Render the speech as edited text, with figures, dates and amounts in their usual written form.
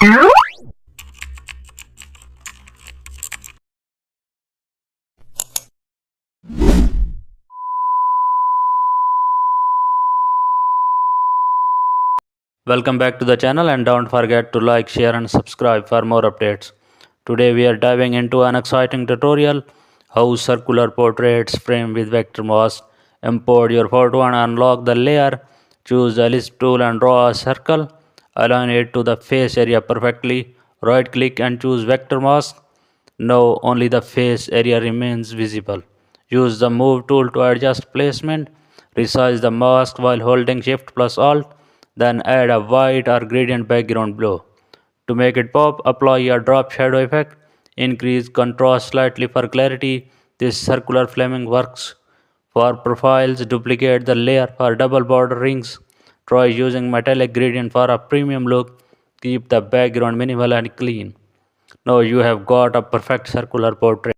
Welcome back to the channel and don't forget to like, share and subscribe for more updates. Today we are diving into an exciting tutorial how circular portraits frame with vector mask. Import your photo and unlock the layer. Choose the list tool and draw a circle. Align it to the face area perfectly. Right click and choose vector mask. Now only the face area remains visible. Use the move tool to adjust placement. Resize the mask while holding shift plus alt. Then add a white or gradient background below. To make it pop, apply a drop shadow effect. Increase contrast slightly for clarity. This circular flaming works for profiles. Duplicate the layer for double border rings. Try using metallic gradient for a premium look. Keep the background minimal and clean. Now you have got a perfect circular portrait.